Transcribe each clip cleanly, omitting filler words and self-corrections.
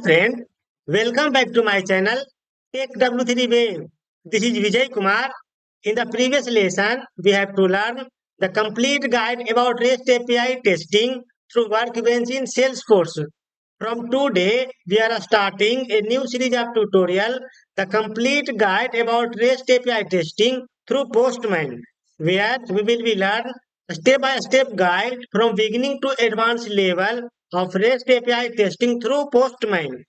friend, welcome back to my channel Tech W3 Wave. This is Vijay Kumar. In the previous lesson, we have to learn the complete guide about REST API testing through Workbench in Salesforce. From today, we are starting a new series of tutorial, the complete guide about REST API testing through Postman, where we will be learn a step-by-step guide from beginning to advanced level of REST API testing through Postman.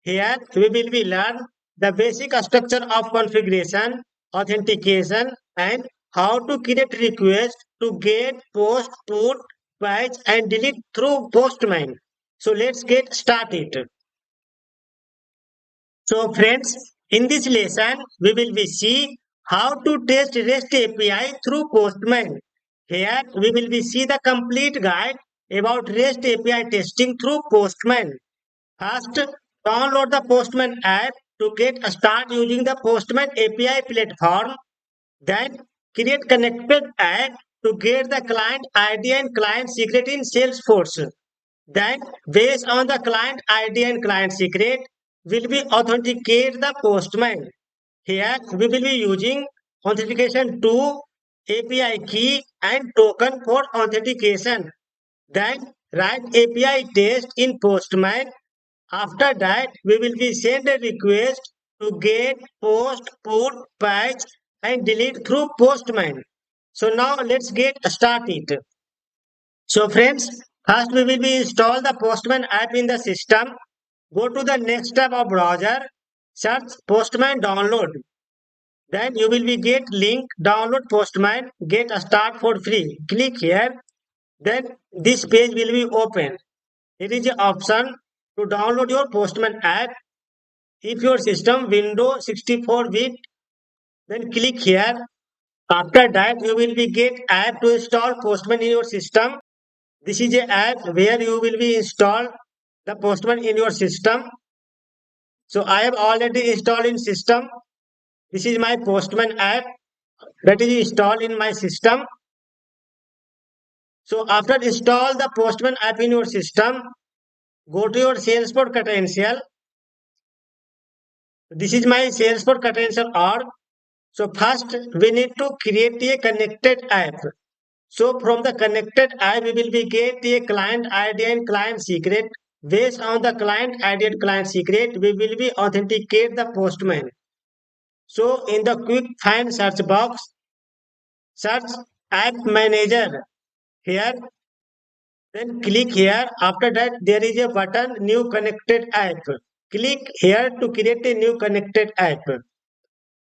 Here we will be learn the basic structure of configuration, authentication, and how to create request to get, post, put, patch, and delete through Postman. So let's get started. So friends, in this lesson, we will be see how to test REST API through Postman. Here we will be see the complete guide about REST API testing through Postman. First, download the Postman app to get start using the Postman API platform. Then create connected app to get the client ID and client secret in Salesforce. Then based on the client ID and client secret will be authenticate the Postman. Here we will be using authentication 2, API key and token for authentication. Then write API test in Postman. After that, we will be send a request to get, post, put, patch, and delete through Postman. So now let's get started. So friends, first we will be install the Postman app in the system. Go to the next tab of browser, search Postman download. Then you will be get link download Postman, get a start for free. Click here. Then this page will be open. It is the option to download your Postman app. If your system Windows 64-bit, then click here. After that, you will be get app to install Postman in your system. This is a app where you will be install the Postman in your system. So I have already installed in system. This is my Postman app that is installed in my system. So after install the Postman app in your system, go to your Salesforce credential. This is my Salesforce credential org. So first we need to create a connected app. So from the connected app we will be get a client ID and client secret. Based on the client ID and client secret, we will be authenticate the Postman. So in the quick find search box, search app manager here. Then click here. After that, there is a button new connected app. Click here to create a new connected app.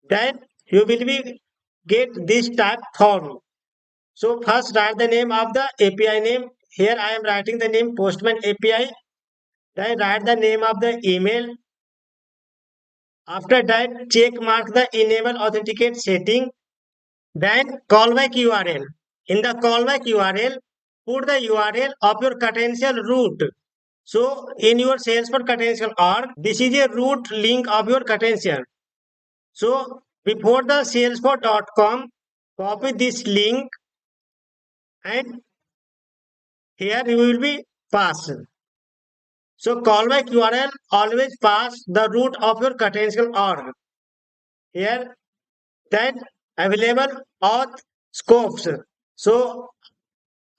Then you will be get this type form. So first write the name of the API name. Here I am writing the name Postman API. Then write the name of the email. After that, check mark the enable authenticate setting. Then callback URL. In the callback URL, put the URL of your credential root. So in your Salesforce credential org, this is a root link of your credential. So before the salesforce.com, copy this link and here you will be pass. So callback URL always pass the root of your credential org. Here then available auth scopes. So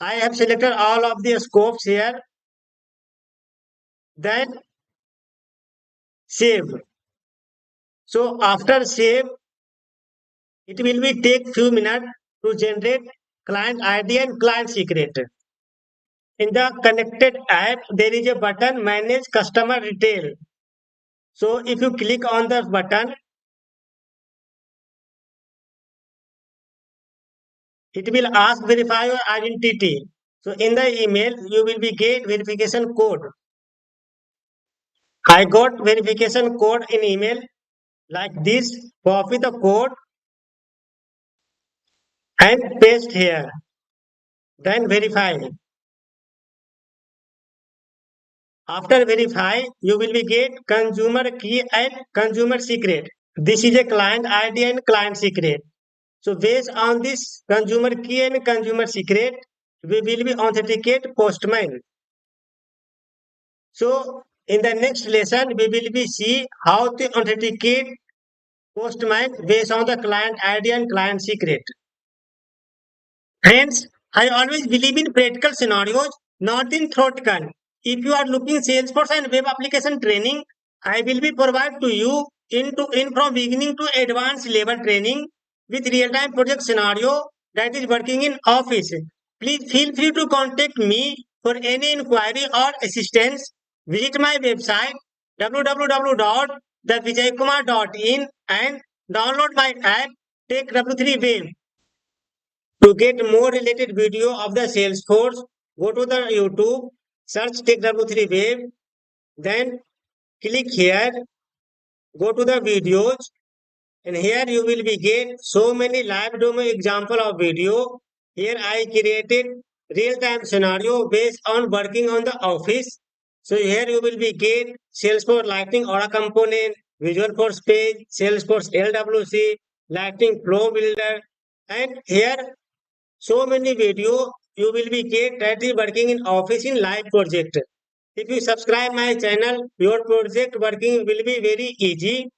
I have selected all of the scopes here. Then save. So after save, it will be take few minutes to generate client ID and client secret. In the connected app, there is a button manage customer detail. So if you click on the button, it will ask verify your identity. So in the email, you will be get verification code. I got verification code in email like this. Copy the code and paste here. Then verify. After verify, you will be get consumer key and consumer secret. This is a client ID and client secret. So based on this consumer key and consumer secret, we will be authenticate Postman. So In the next lesson, we will be see how to authenticate Postman based on the client ID and client secret. Friends, I always believe in practical scenarios, not in theoretical. If you are looking Salesforce and web application training, I will be provide to you in from beginning to advanced level training with real-time project scenario that is working in office. Please feel free to contact me for any inquiry or assistance. Visit my website www.thevijaykumar.in and download my app Take W3 Web. To get more related video of the Salesforce, go to the YouTube, search TechW3 Web, then click here, go to the videos, and here you will be get so many live demo example of video. Here I created real-time scenario based on working on the office. So here you will be get Salesforce Lightning Aura component, Visual Force page, Salesforce LWC, Lightning Flow Builder, and here so many video you will be get that is working in office in live project. If you subscribe my channel, your project working will be very easy.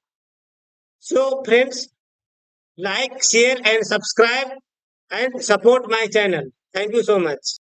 So friends, like, share and subscribe and support my channel. Thank you so much.